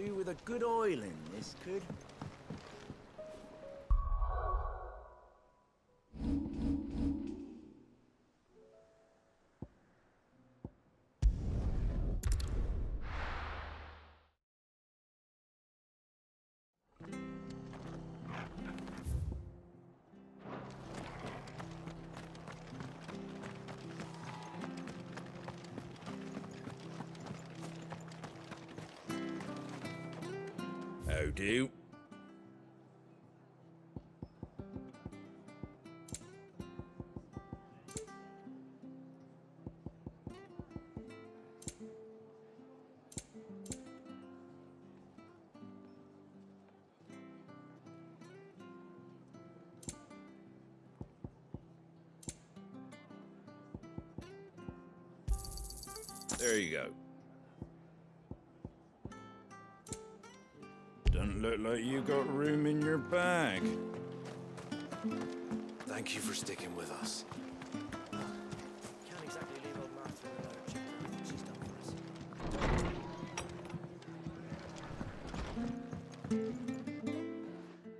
do with a good oiling, this could. How do? There you go. Doesn't look like you got room in your bag. Thank you for sticking with us. Can't exactly leave old Martha in the lurch after everything she's done for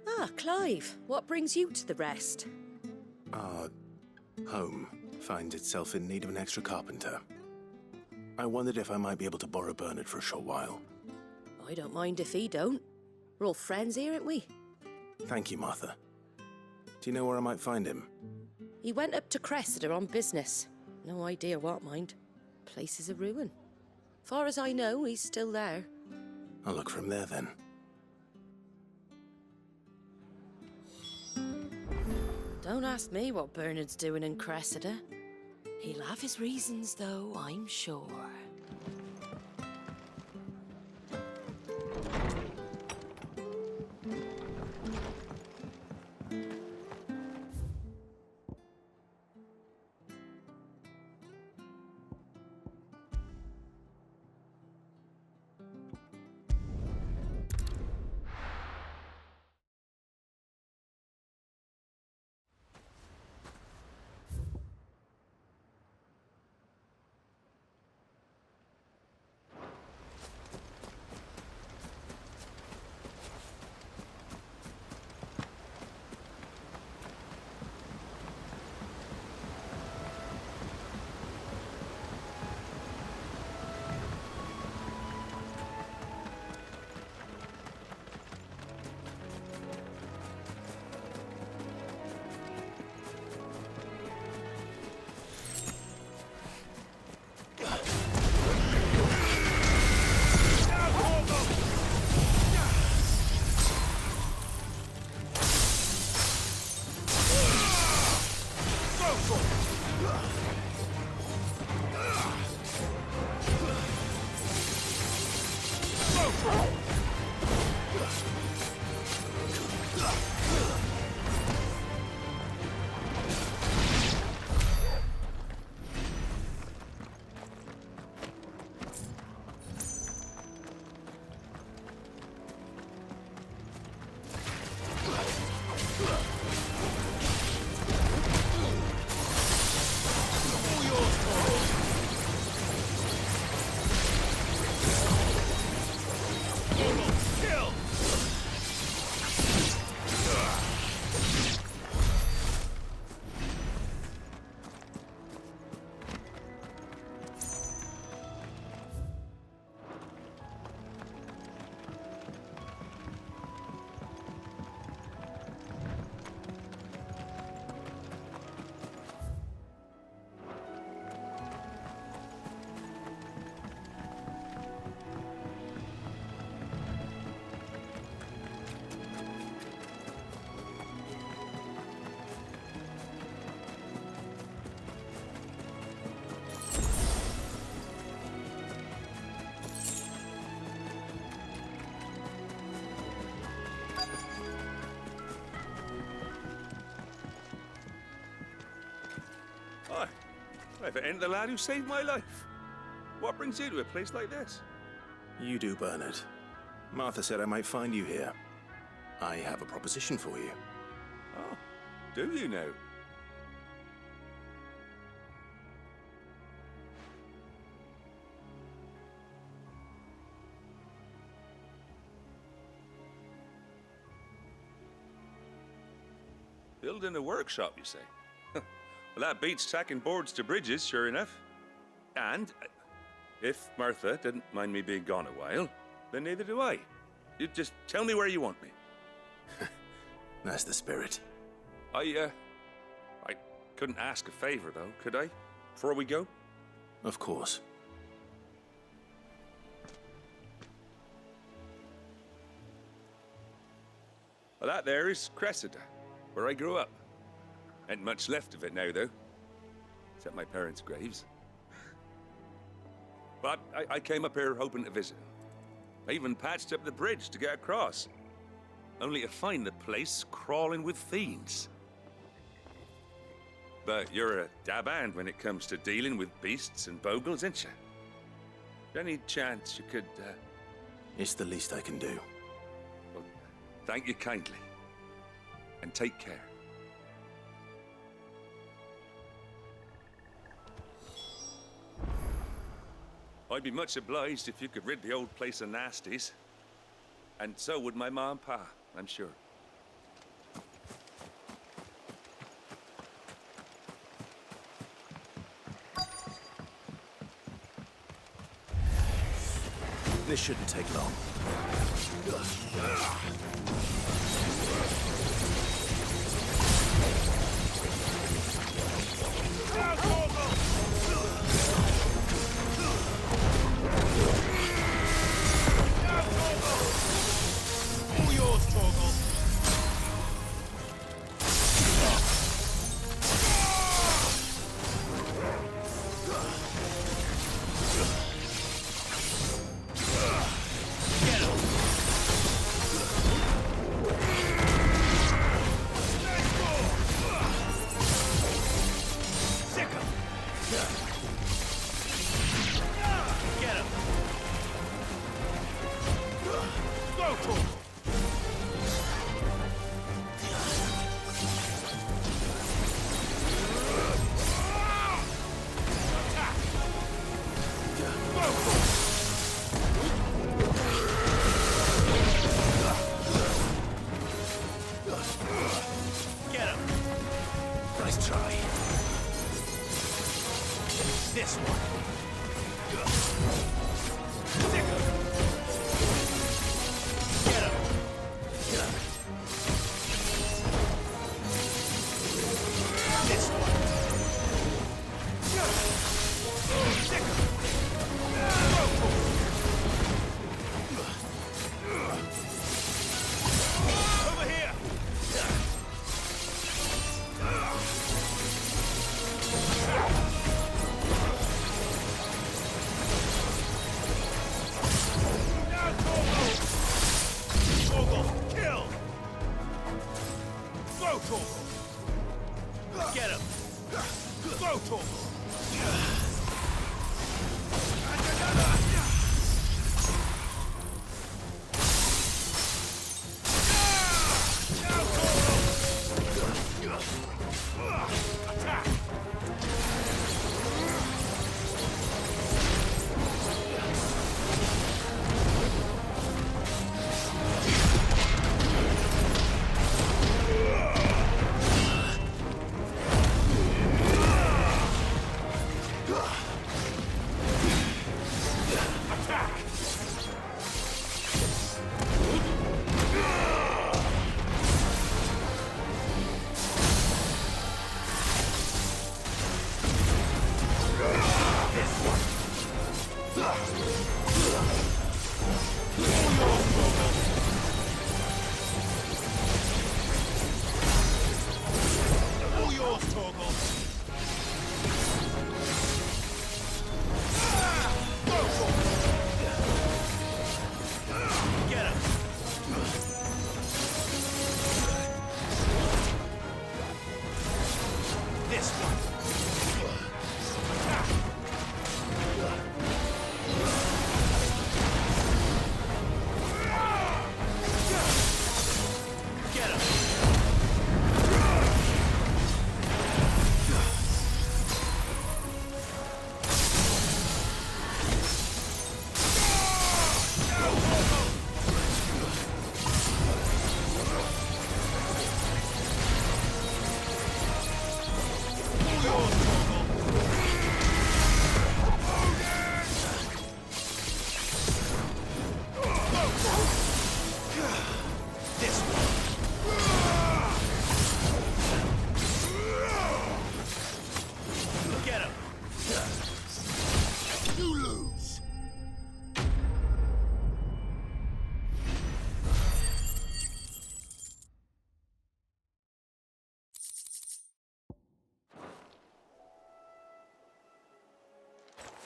us. Ah, Clive, what brings you to the rest? Our home finds itself in need of an extra carpenter. I wondered if I might be able to borrow Bernard for a short while. I don't mind if he don't. We're all friends here, aren't we? Thank you, Martha. Do you know where I might find him? He went up to Cressida on business. No idea what, mind. Place is a ruin. Far as I know, he's still there. I'll look for him there then. Don't ask me what Bernard's doing in Cressida. He'll have his reasons, though, I'm sure. Hi. If it ain't the lad who saved my life. What brings you to a place like this? You do, Bernard. Martha said I might find you here. I have a proposition for you. Oh, do you now? building a workshop, you say? Well, that beats tacking boards to bridges, sure enough. And if Martha didn't mind me being gone a while, then neither do I. You just tell me where you want me. That's the spirit. I couldn't ask a favor, though, could I? Before we go? Of course. Well, that there is Cressida, where I grew up. Ain't much left of it now, though. Except my parents' graves. But I came up here hoping to visit. I even patched up the bridge to get across. Only to find the place crawling with fiends. But you're a dab hand when it comes to dealing with beasts and bogles, ain't you? Any chance you could, It's the least I can do. Well, thank you kindly. And take care. I'd be much obliged if you could rid the old place of nasties. And so would my ma and pa, I'm sure. This shouldn't take long. All yours, Torgal. Nice try. This one. Get him. This one. Over here.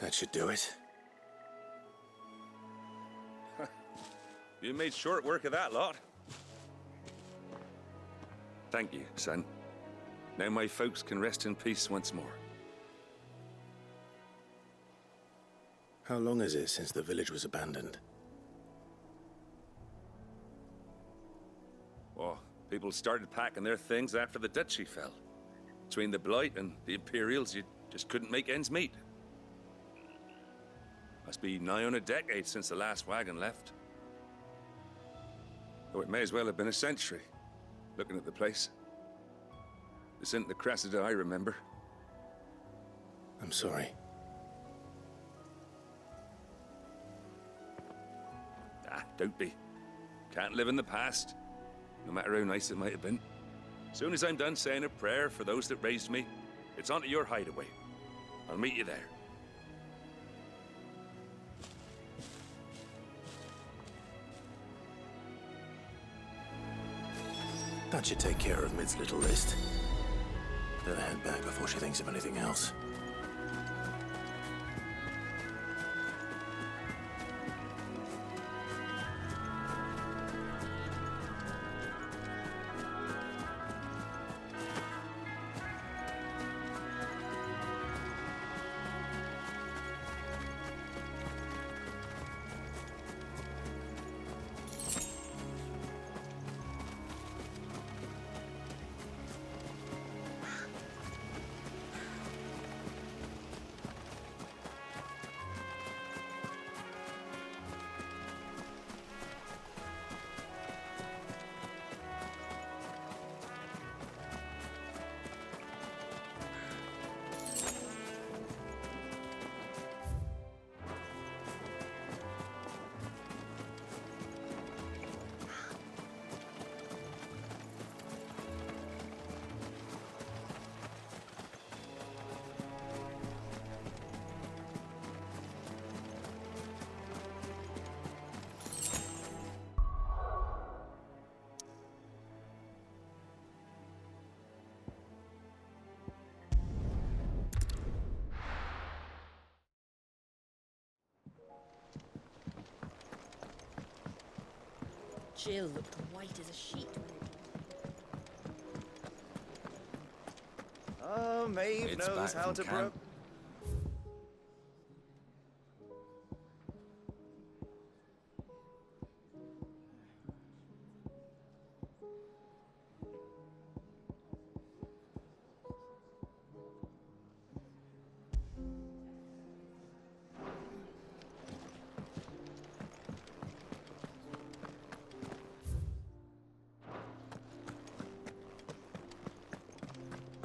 That should do it. You made short work of that lot. Thank you, son. Now my folks can rest in peace once more. How long is it since the village was abandoned? Oh, people started packing their things after the duchy fell. Between the Blight and the Imperials, you just couldn't make ends meet. Must be nigh on a decade since the last wagon left. Though it may as well have been a century, looking at the place. This isn't the Cressida I remember. I'm sorry. Ah, don't be. Can't live in the past, no matter how nice it might have been. Soon as I'm done saying a prayer for those that raised me, it's on to your hideaway. I'll meet you there. That should take care of Mid's little list. Better head back before she thinks of anything else. Jill looked white as a sheet when Oh, Maeve It's knows back how from to camp.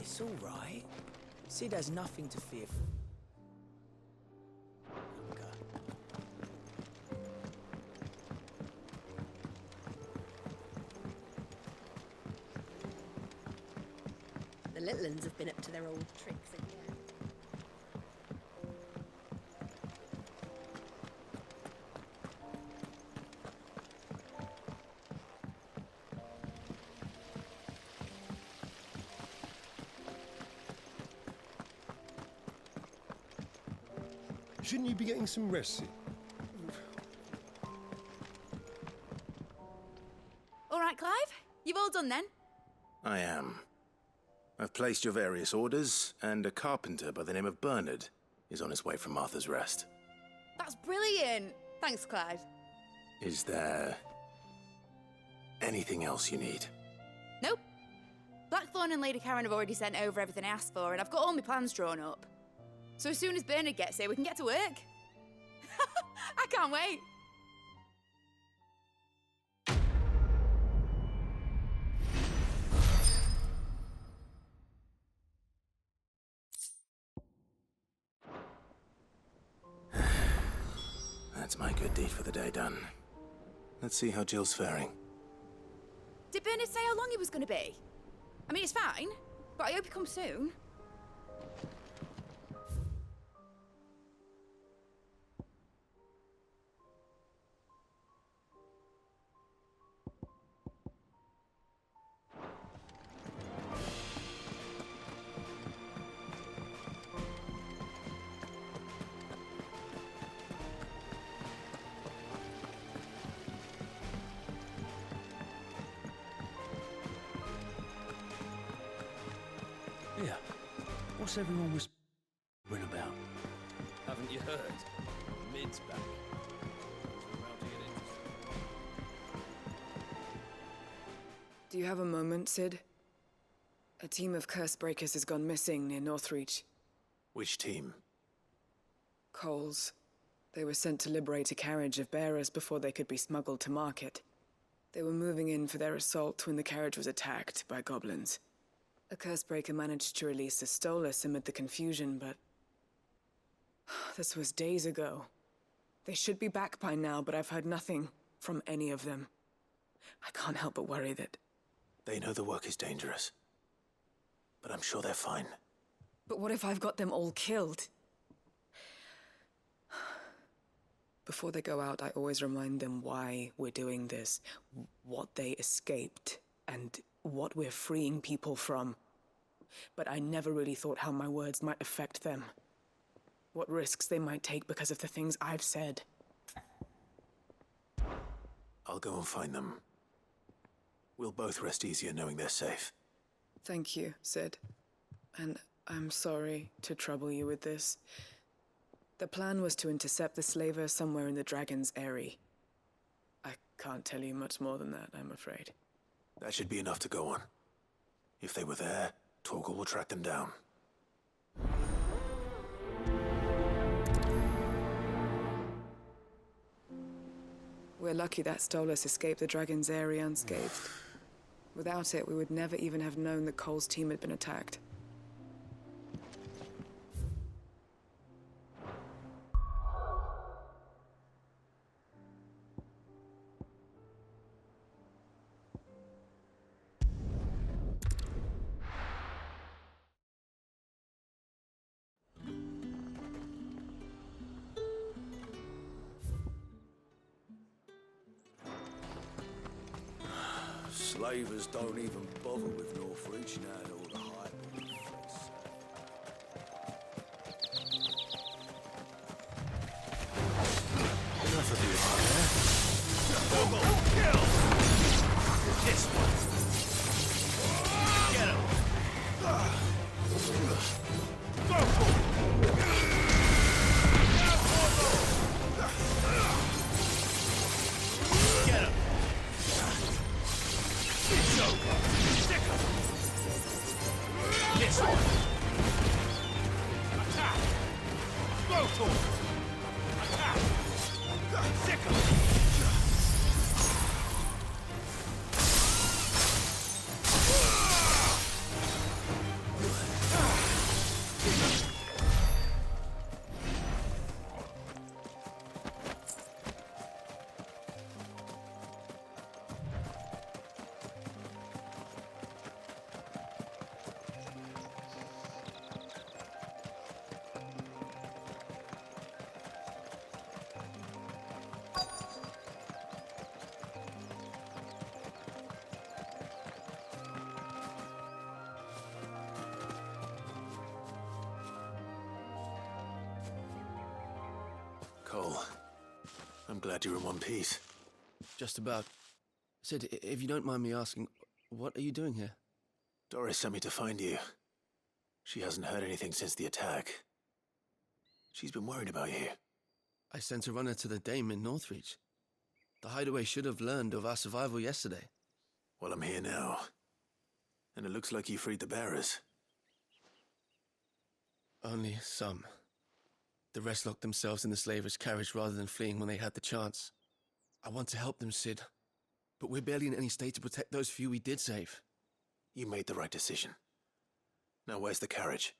It's all right. Sid has nothing to fear from. the little uns have been up to their old tricks again. Shouldn't you be getting some rest? All right, Clive. You've all done then? I am. I've placed your various orders, and a carpenter by the name of Bernard is on his way from Martha's Rest. That's brilliant. Thanks, Clive. Is there anything else you need? Nope. Blackthorn and Lady Karen have already sent over everything I asked for, and I've got all my plans drawn up. So as soon as Bernard gets here, we can get to work. I can't wait. That's my good deed for the day done. Let's see how Jill's faring. Did Bernard say how long he was going to be? I mean, it's fine, but I hope he comes soon. What's everyone whispering about? Haven't you heard? Mid's back. We're about to get interested. Do you have a moment, Sid? A team of curse breakers has gone missing near Northreach. Which team? Coles. They were sent to liberate a carriage of bearers before they could be smuggled to market. They were moving in for their assault when the carriage was attacked by goblins. A curse breaker managed to release a Stolas amid the confusion, but... this was days ago. They should be back by now, but I've heard nothing from any of them. I can't help but worry that... They know the work is dangerous. But I'm sure they're fine. But what if I've got them all killed? Before they go out, I always remind them why we're doing this, what they escaped, and what we're freeing people from. But I never really thought how my words might affect them. What risks they might take because of the things I've said. I'll go and find them. We'll both rest easier knowing they're safe. Thank you, Sid. And I'm sorry to trouble you with this. The plan was to intercept the slaver somewhere in the Dragon's Eyrie. I can't tell you much more than that, I'm afraid. That should be enough to go on. If they were there, Torgal will track them down. We're lucky that Stolas escaped the Dragon's Eyrie unscathed. Without it, we would never even have known that Cole's team had been attacked. Slavers don't even bother with Northreach now that all the hype on the fence. Enough of you, are there? Double kill! This one! Get him! Get him! It's over! Stick him! This one! Attack! Go to him! Attack! Stick him! Cole, I'm glad you're in one piece. Just about. Sid, if you don't mind me asking, what are you doing here? Doris sent me to find you. She hasn't heard anything since the attack. She's been worried about you. I sent a runner to the Dame in Northreach. The hideaway should have learned of our survival yesterday. Well, I'm here now. And it looks like you freed the bearers. Only some. The rest locked themselves in the slaver's carriage rather than fleeing when they had the chance. I want to help them, Sid. But we're barely in any state to protect those few we did save. You made the right decision. Now where's the carriage?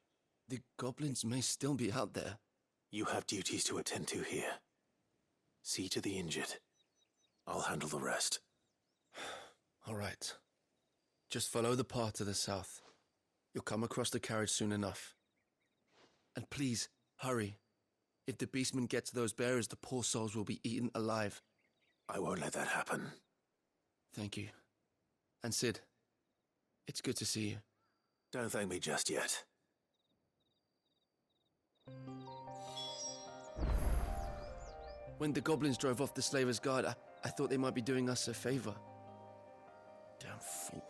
The goblins may still be out there. You have duties to attend to here. See to the injured. I'll handle the rest. All right. Just follow the path to the south. You'll come across the carriage soon enough. And please, hurry. If the beastmen get to those bearers, the poor souls will be eaten alive. I won't let that happen. Thank you. And Sid, it's good to see you. Don't thank me just yet. When the goblins drove off the slaver's guard, I thought they might be doing us a favor. Damn fool.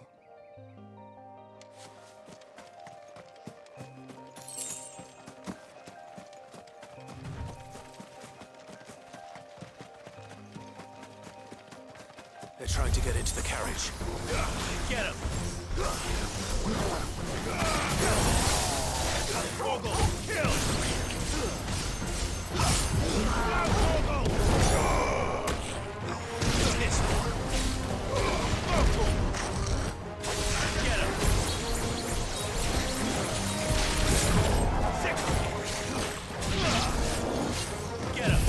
They're trying to get into the carriage. Get him! Torgal, kill! This one. Get him! Get him!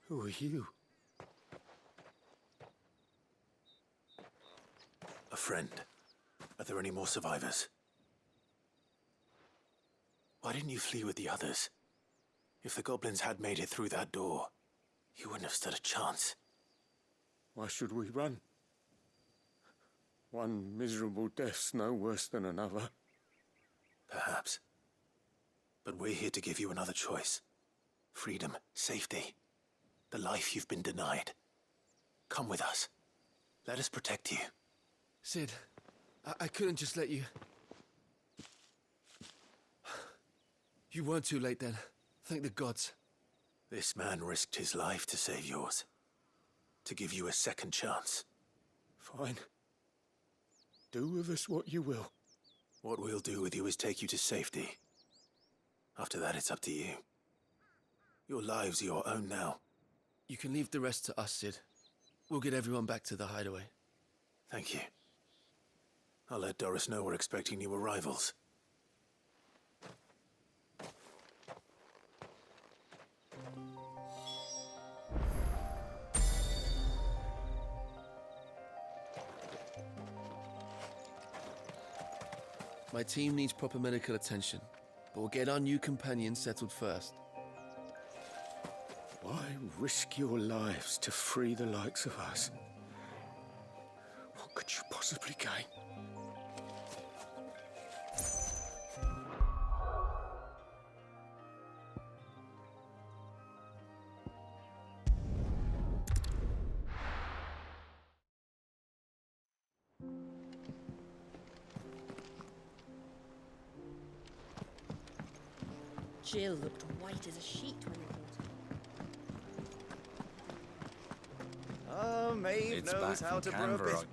Who are you? A friend. Are there any more survivors? Why didn't you flee with the others? If the goblins had made it through that door, you wouldn't have stood a chance. Why should we run? One miserable death's no worse than another. Perhaps. But we're here to give you another choice. Freedom, safety, the life you've been denied. Come with us. Let us protect you. Sid, I couldn't just let you... You weren't too late then. Thank the gods. This man risked his life to save yours. To give you a second chance. Fine. Do with us what you will. What we'll do with you is take you to safety. After that, it's up to you. Your lives are your own now. You can leave the rest to us, Sid. We'll get everyone back to the hideaway. Thank you. I'll let Doris know we're expecting new arrivals. My team needs proper medical attention, but we'll get our new companion settled first. Why risk your lives to free the likes of us? What could you possibly gain? Jill looked white as a sheet when they brought her. Oh, Maeve It's knows back how from to brew a Canberra. biscuit.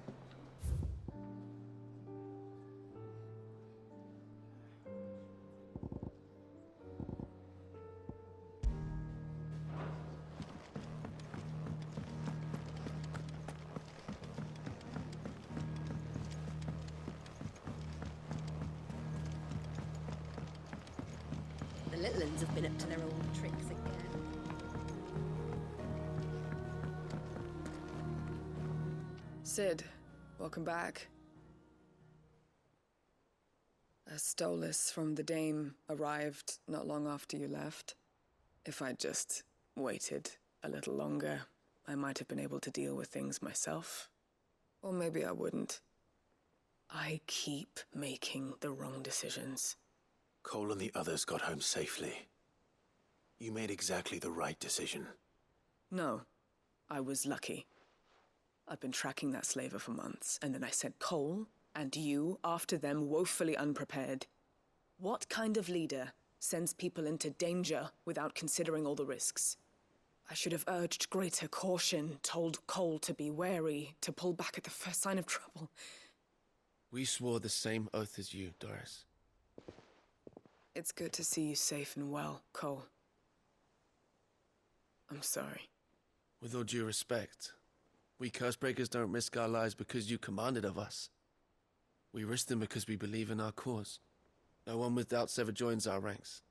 The little uns have been up to their old tricks again. Sid, welcome back. A Stolas from the Dame arrived not long after you left. If I'd just waited a little longer, I might have been able to deal with things myself. Or maybe I wouldn't. I keep making the wrong decisions. Cole and the others got home safely. You made exactly the right decision. No, I was lucky. I've been tracking that slaver for months, and then I sent Cole and you after them woefully unprepared. What kind of leader sends people into danger without considering all the risks? I should have urged greater caution, told Cole to be wary, to pull back at the first sign of trouble. We swore the same oath as you, Doris. It's good to see you safe and well, Cole. I'm sorry. With all due respect, we Cursebreakers don't risk our lives because you commanded of us. We risk them because we believe in our cause. No one with doubts ever joins our ranks.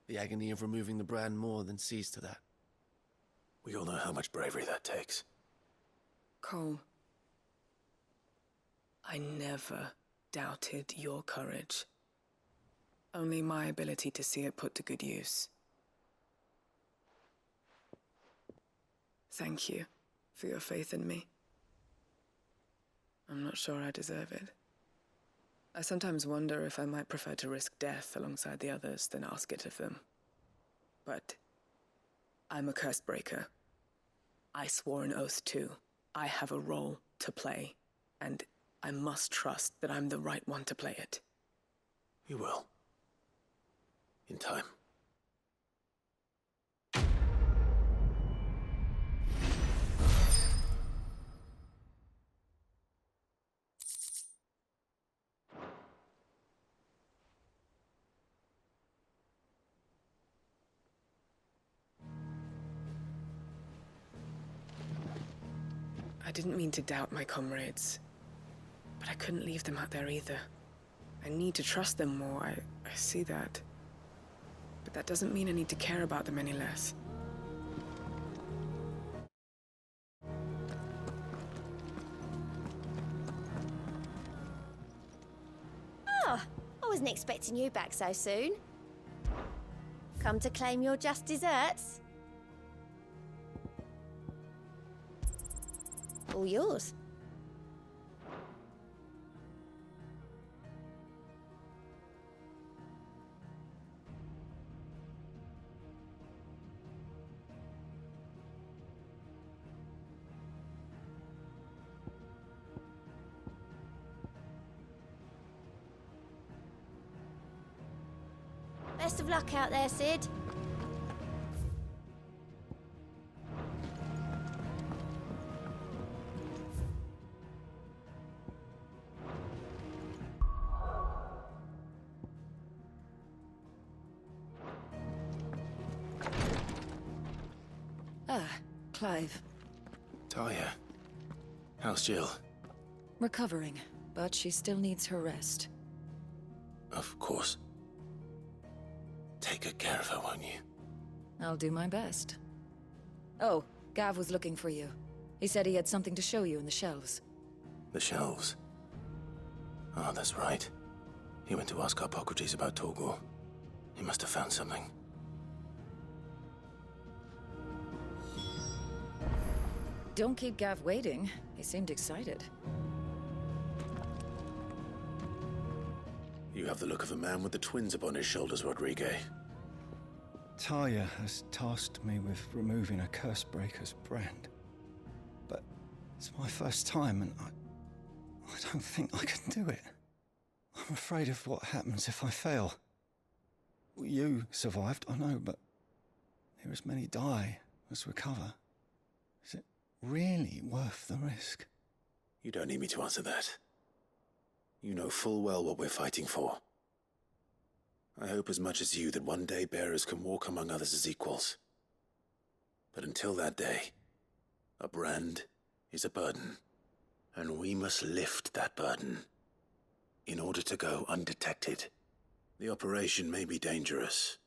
The agony of removing the brand more than sees to that. We all know how much bravery that takes. Cole, I never doubted your courage. Only my ability to see it put to good use. Thank you for your faith in me. I'm not sure I deserve it. I sometimes wonder if I might prefer to risk death alongside the others than ask it of them. But I'm a curse breaker. I swore an oath too. I have a role to play, and I must trust that I'm the right one to play it. You will. In time. I didn't mean to doubt my comrades, but I couldn't leave them out there either. I need to trust them more, I see that. But that doesn't mean I need to care about them any less. Oh, I wasn't expecting you back so soon. Come to claim your just desserts? All yours. Best of luck out there, Sid. Ah, Clive. Talia. How's Jill? Recovering, but she still needs her rest. Of course. Take good care of her, won't you? I'll do my best. Oh, Gav was looking for you. He said he had something to show you in the shelves. The shelves. Ah, that's right. He went to ask Hippocrates about Torgor. He must have found something. Don't keep Gav waiting. He seemed excited. You have the look of a man with the twins upon his shoulders, Rodrigue. Talia has tasked me with removing a Cursebreaker's brand. But it's my first time, and I don't think I can do it. I'm afraid of what happens if I fail. You survived, I know, but there as many die as recover. Is it really worth the risk? You don't need me to answer that. You know full well what we're fighting for. I hope as much as you that one day bearers can walk among others as equals. But until that day, a brand is a burden, and we must lift that burden in order to go undetected. The operation may be dangerous,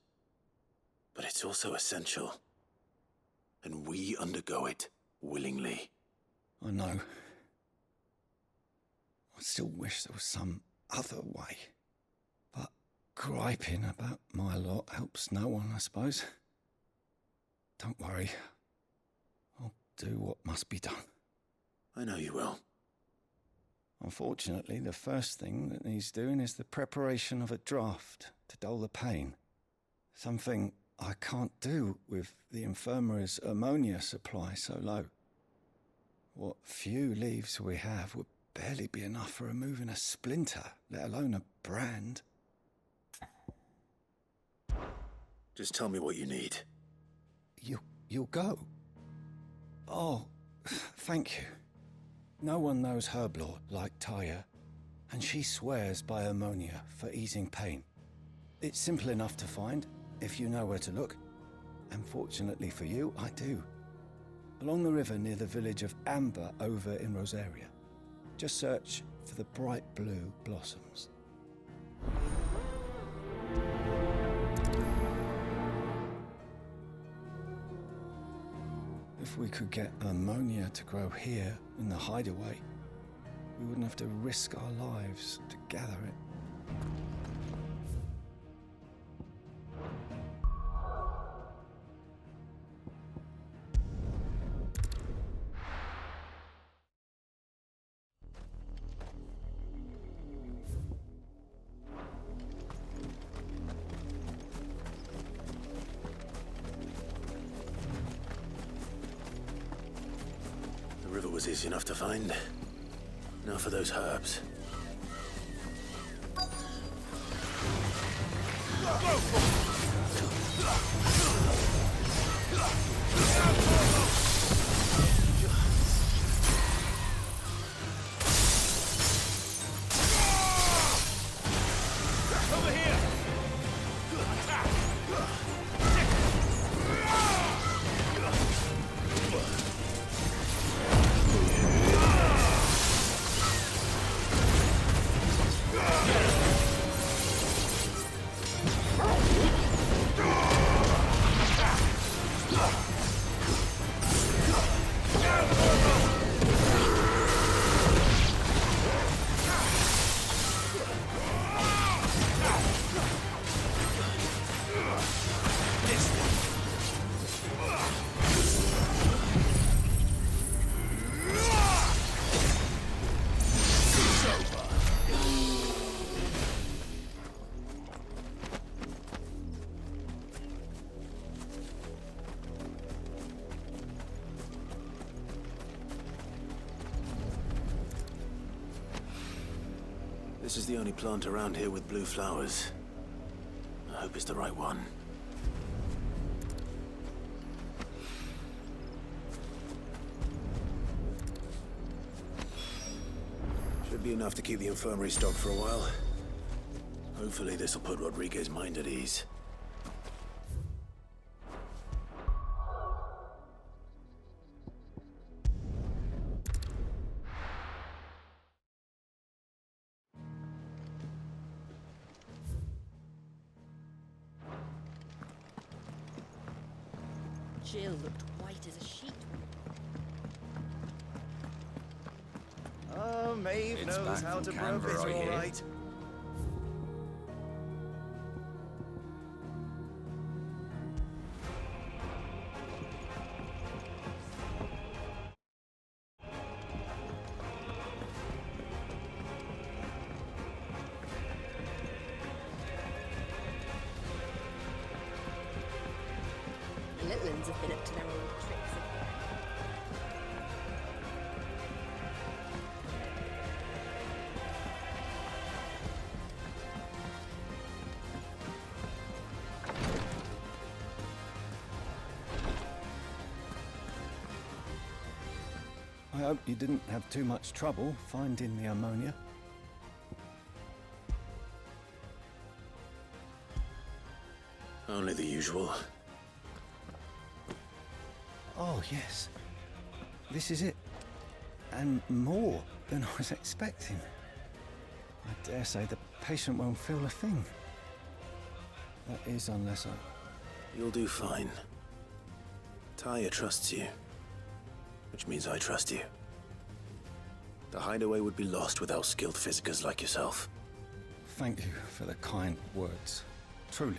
but it's also essential, and we undergo it willingly. I know. I still wish there was some other way. But griping about my lot helps no one, I suppose. Don't worry. I'll do what must be done. I know you will. Unfortunately, the first thing that needs doing is the preparation of a draft to dull the pain. Something I can't do with the infirmary's ammonia supply so low. What few leaves we have would barely be enough for removing a splinter, let alone a brand. Just tell me what you need. You'll go? Oh, thank you. No one knows herb lore like Taya, and she swears by ammonia for easing pain. It's simple enough to find, if you know where to look. And fortunately for you, I do. Along the river near the village of Amber over in Rosaria. Just search for the bright blue blossoms. If we could get ammonia to grow here in the hideaway, we wouldn't have to risk our lives to gather it. The river was easy enough to find. Now for those herbs. Over here! Attack! This is the only plant around here with blue flowers. I hope it's the right one. Should be enough to keep the infirmary stocked for a while. Hopefully this will put Rodriguez's mind at ease. Jill looked white as a sheet. Oh, Maeve It's knows back how from to Canberra, profit, I all hear. right. The Littlands have been up to their old tricks again. I hope you didn't have too much trouble finding the ammonia. Only the usual. Oh, yes. This is it. And more than I was expecting. I dare say the patient won't feel a thing. That is, unless I... You'll do fine. Taya trusts you, which means I trust you. The hideaway would be lost without skilled physicers like yourself. Thank you for the kind words. Truly.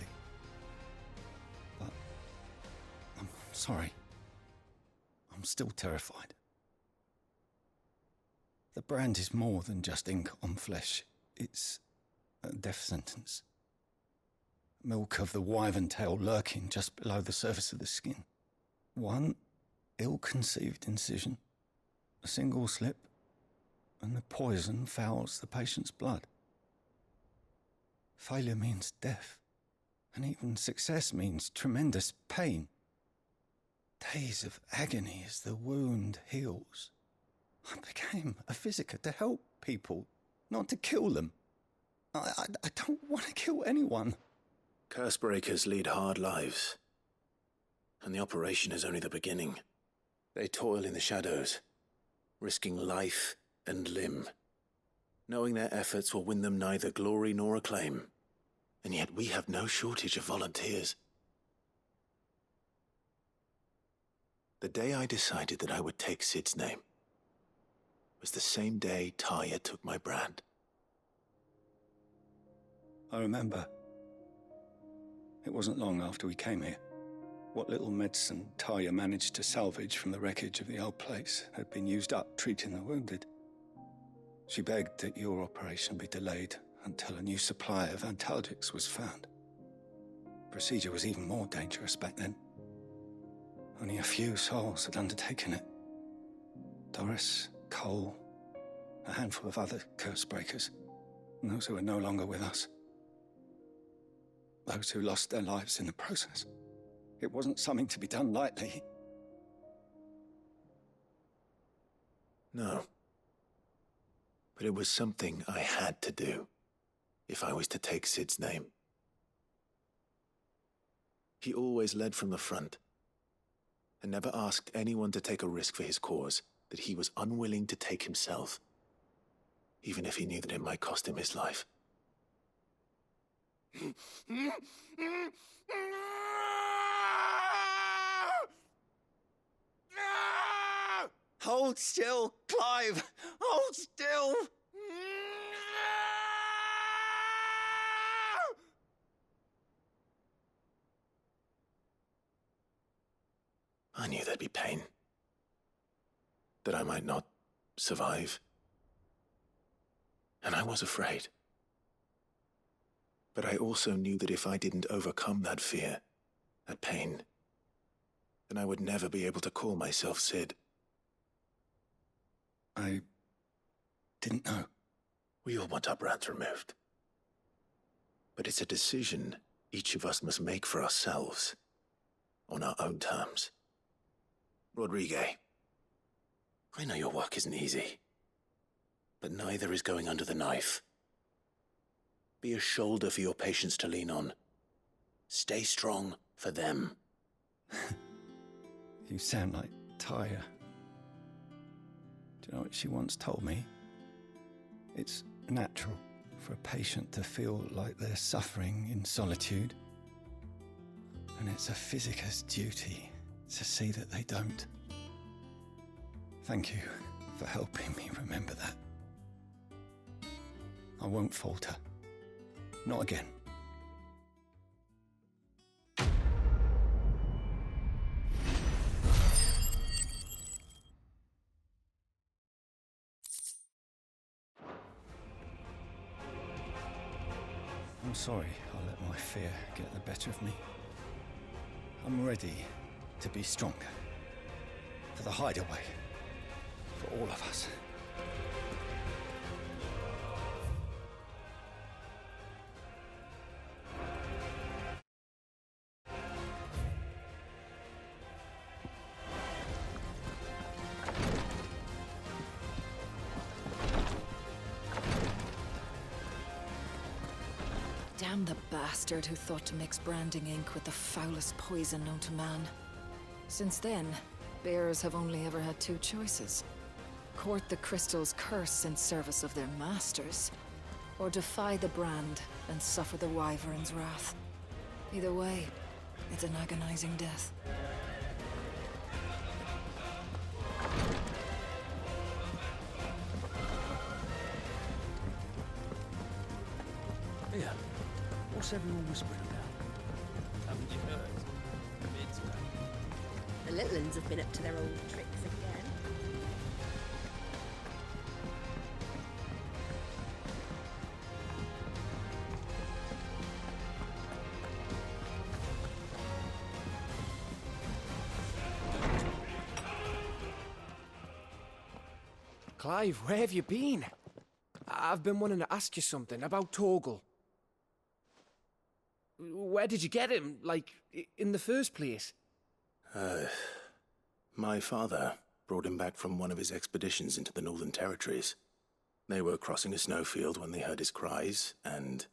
But... I'm sorry. I'm still terrified. The brand is more than just ink on flesh. It's a death sentence. Milk of the wyvern tail lurking just below the surface of the skin. One ill-conceived incision, a single slip, and the poison fouls the patient's blood. Failure means death, and even success means tremendous pain. Days of agony as the wound heals. I became a physiker to help people, not to kill them. I don't want to kill anyone. Cursebreakers lead hard lives, and the operation is only the beginning. They toil in the shadows, risking life and limb, knowing their efforts will win them neither glory nor acclaim. And yet we have no shortage of volunteers. The day I decided that I would take Sid's name was the same day Taya took my brand. I remember. It wasn't long after we came here. What little medicine Taya managed to salvage from the wreckage of the old place had been used up treating the wounded. She begged that your operation be delayed until a new supply of antalgics was found. Procedure was even more dangerous back then. Only a few souls had undertaken it. Doris, Cole, a handful of other cursebreakers, and those who are no longer with us. Those who lost their lives in the process. It wasn't something to be done lightly. No. But it was something I had to do, if I was to take Sid's name. He always led from the front, and never asked anyone to take a risk for his cause that he was unwilling to take himself, even if he knew that it might cost him his life. Hold still, Clive! Hold still! I knew there'd be pain. That I might not survive. And I was afraid. But I also knew that if I didn't overcome that fear, that pain, then I would never be able to call myself Sid. I didn't know. We all want our brands removed. But it's a decision each of us must make for ourselves, on our own terms. Rodriguez, I know your work isn't easy, but neither is going under the knife. Be a shoulder for your patients to lean on. Stay strong for them. You sound like Taya. Do you know what she once told me? It's natural for a patient to feel like they're suffering in solitude. And it's a physiker's duty to see that they don't. Thank you for helping me remember that. I won't falter. Not again. I'm sorry I let my fear get the better of me. I'm ready to be stronger. For the hideaway. For all of us. Damn the bastard who thought to mix branding ink with the foulest poison known to man. Since then, bearers have only ever had two choices. Court the crystal's curse in service of their masters, or defy the brand and suffer the wyvern's wrath. Either way, it's an agonizing death. Here, what's everyone whispering about? Haven't you heard? It's back. The little uns have been up to their old tricks again. Clive, where have you been? I've been wanting to ask you something about Torgal. Where did you get him, like, in the first place? My father brought him back from one of his expeditions into the Northern Territories. They were crossing a snowfield when they heard his cries, and,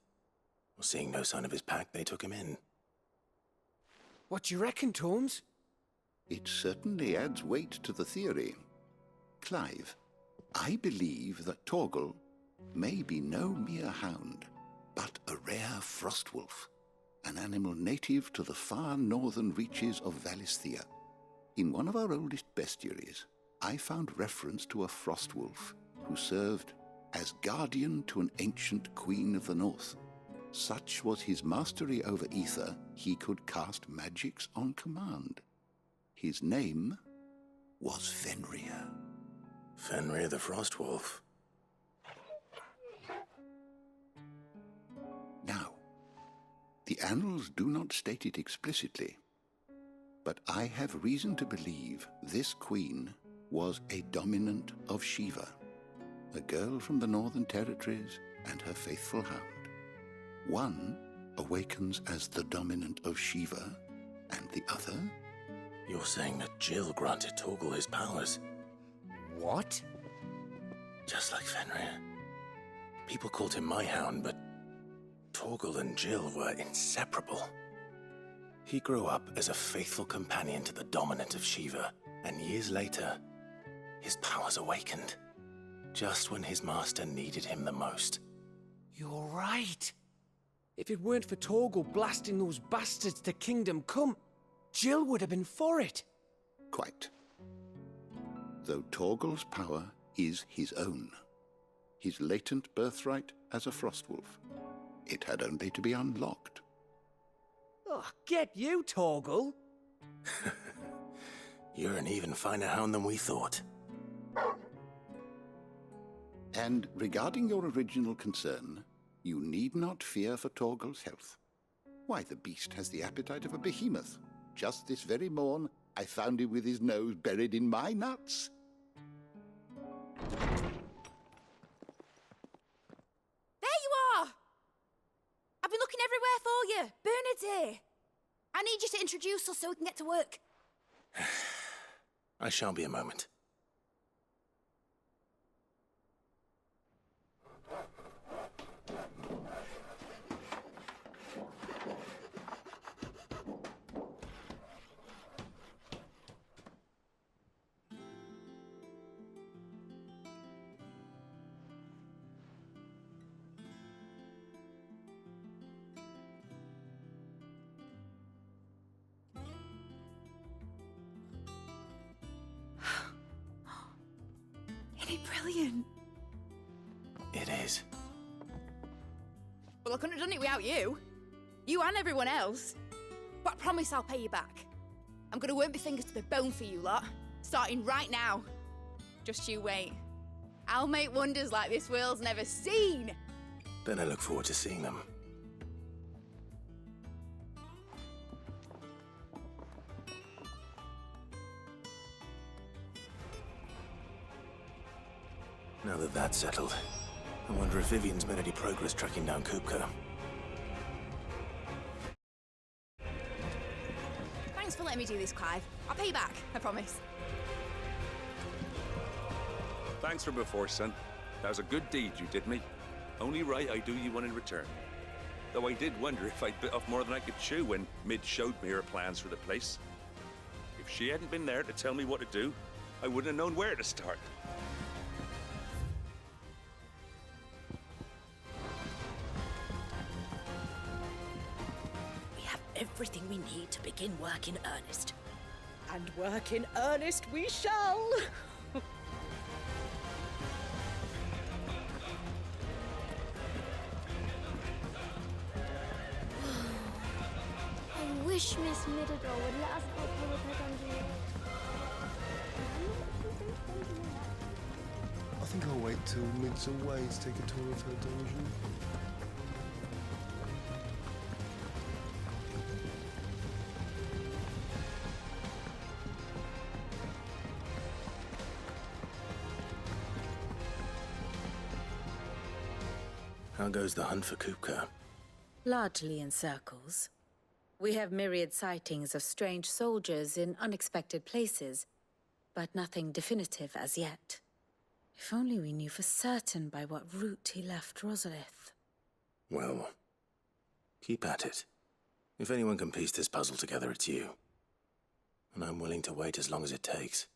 seeing no sign of his pack, they took him in. What do you reckon, Tomes? It certainly adds weight to the theory. Clive, I believe that Torgal may be no mere hound, but a rare frostwolf, an animal native to the far northern reaches of Valisthea. In one of our oldest bestiaries, I found reference to a frostwolf who served as guardian to an ancient queen of the north. Such was his mastery over ether, he could cast magics on command. His name was Fenrir. Fenrir the Frostwolf. Now, the annals do not state it explicitly, but I have reason to believe this queen was a dominant of Shiva, a girl from the Northern Territories and her faithful hound. One awakens as the dominant of Shiva, and the other? You're saying that Jill granted Torgal his powers? What? Just like Fenrir. People called him my hound, but Torgal and Jill were inseparable. He grew up as a faithful companion to the dominant of Shiva, and years later, his powers awakened, just when his master needed him the most. You're right. If it weren't for Torgal blasting those bastards to Kingdom Come, Jill would have been for it. Quite. Though Torgal's power is his own, his latent birthright as a Frostwolf. It had only to be unlocked. Oh, get you, Torgal! You're an even finer hound than we thought. And regarding your original concern, you need not fear for Torgal's health. Why, the beast has the appetite of a behemoth. Just this very morn, I found him with his nose buried in my nuts. There you are! I've been looking everywhere for you. Bernard's here. I need you to introduce us so we can get to work. I shall be a moment. Isn't it brilliant? It is. Well, I couldn't have done it without you. You and everyone else. But I promise I'll pay you back. I'm gonna work my fingers to the bone for you lot, starting right now. Just you wait. I'll make wonders like this world's never seen. Then I look forward to seeing them. Now that that's settled, I wonder if Vivian's made any progress tracking down Kupka. Thanks for letting me do this, Clive. I'll pay you back, I promise. Thanks for before, son. That was a good deed you did me. Only right I do you one in return. Though I did wonder if I'd bit off more than I could chew when Mid showed me her plans for the place. If she hadn't been there to tell me what to do, I wouldn't have known where to start. We have everything we need to begin work in earnest. And work in earnest we shall! I wish Miss Middledore would let us help her with her dungeon. I think I'll wait till Mid's away to take a tour of her dungeon. How goes the hunt for Kupka? Largely in circles. We have myriad sightings of strange soldiers in unexpected places, but nothing definitive as yet. If only we knew for certain by what route he left Rosalith. Well, keep at it. If anyone can piece this puzzle together, it's you. And I'm willing to wait as long as it takes.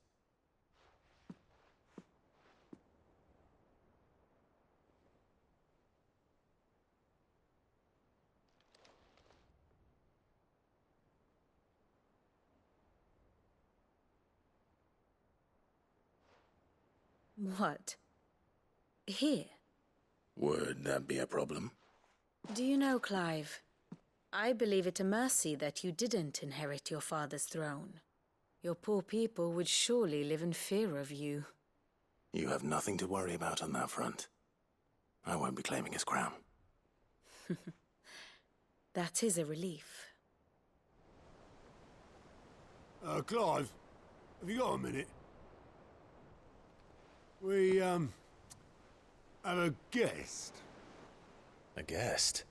What? Here? Would that be a problem? Do you know, Clive? I believe it a mercy that you didn't inherit your father's throne. Your poor people would surely live in fear of you. You have nothing to worry about on that front. I won't be claiming his crown. That is a relief. Clive, have you got a minute? We, have a guest. A guest?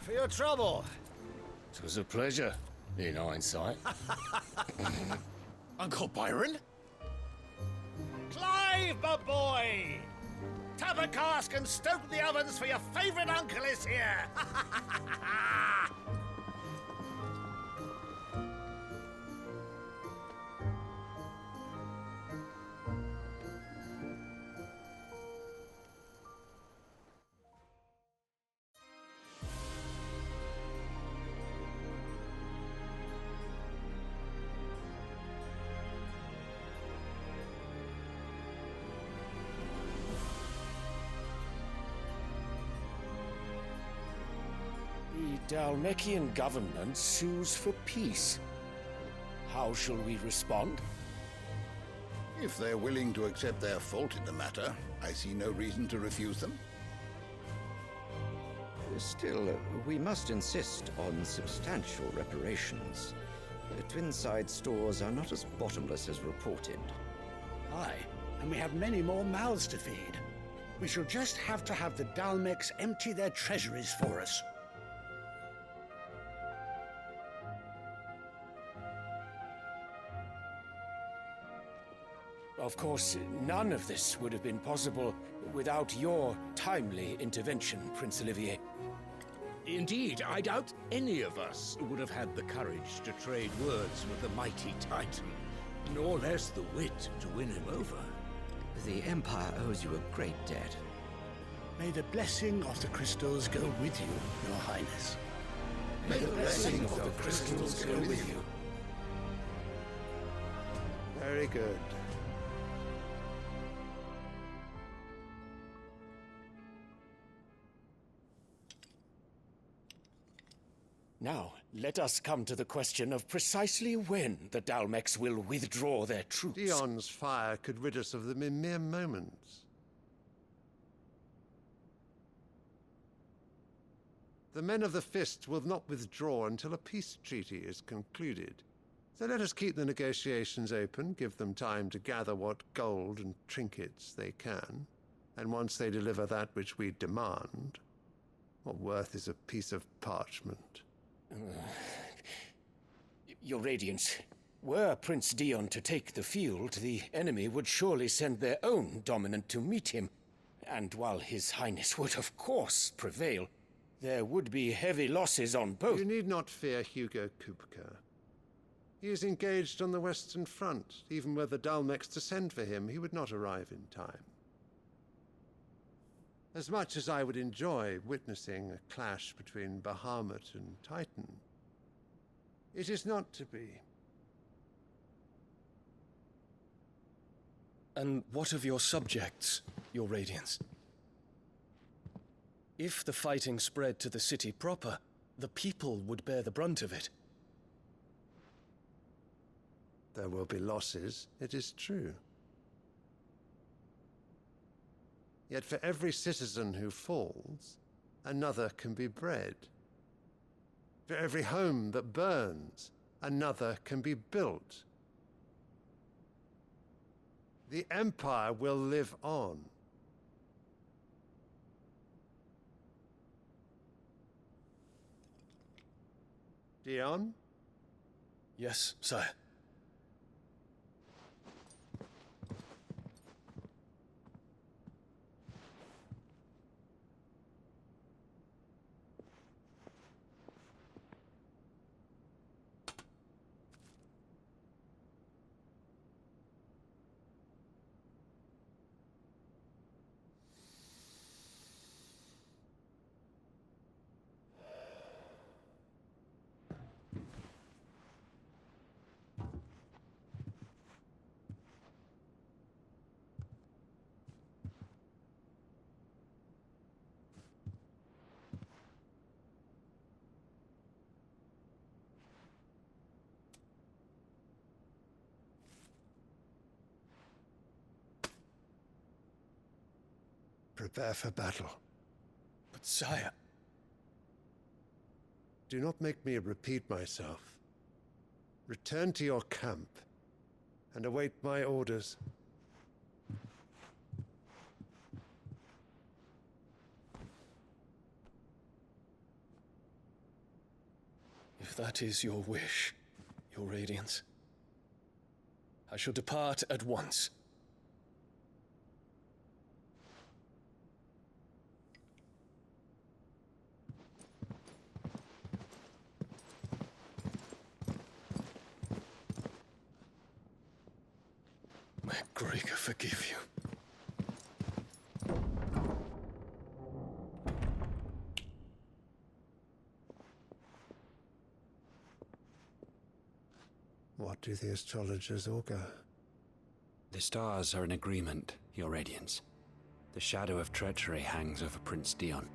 For your trouble. It was a pleasure, in hindsight. Uncle Byron? Clive, my boy! Tap a cask and stoke the ovens, for your favourite uncle is here! The Dalmekian government sues for peace. How shall we respond? If they're willing to accept their fault in the matter, I see no reason to refuse them. Still, we must insist on substantial reparations. Twinside stores are not as bottomless as reported. Aye, and we have many more mouths to feed. We shall just have to have the Dalmeks empty their treasuries for us. Of course, none of this would have been possible without your timely intervention, Prince Olivier. Indeed, I doubt any of us would have had the courage to trade words with the mighty Titan, nor less the wit to win him over. The Empire owes you a great debt. May the blessing of the crystals go with you, Your Highness. May the blessing of the crystals go with you. Very good. Now, let us come to the question of precisely when the Dalmeks will withdraw their troops. Dion's fire could rid us of them in mere moments. The men of the Fist will not withdraw until a peace treaty is concluded. So let us keep the negotiations open, give them time to gather what gold and trinkets they can. And once they deliver that which we demand, what worth is a piece of parchment? Your Radiance, were Prince Dion to take the field, the enemy would surely send their own dominant to meet him. And while His Highness would of course prevail, there would be heavy losses on both. You need not fear Hugo Kupka. He is engaged on the Western Front. Even were the Dalmex to send for him, he would not arrive in time. As much as I would enjoy witnessing a clash between Bahamut and Titan, it is not to be. And what of your subjects, Your Radiance? If the fighting spread to the city proper, the people would bear the brunt of it. There will be losses, it is true. Yet for every citizen who falls, another can be bred. For every home that burns, another can be built. The Empire will live on. Dion? Yes, sire. Prepare for battle. But sire... Do not make me repeat myself. Return to your camp and await my orders. If that is your wish, Your Radiance, I shall depart at once. May Gregor forgive you. What do the astrologers augur? The stars are in agreement, Your Radiance. The shadow of treachery hangs over Prince Dion.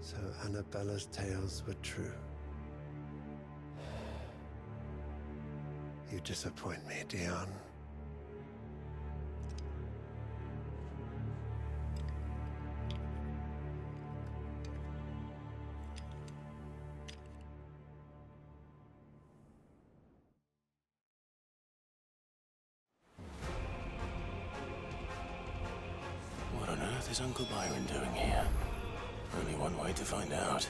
So Annabella's tales were true. You disappoint me, Dion. What on earth is Uncle Byron doing here? Only one way to find out.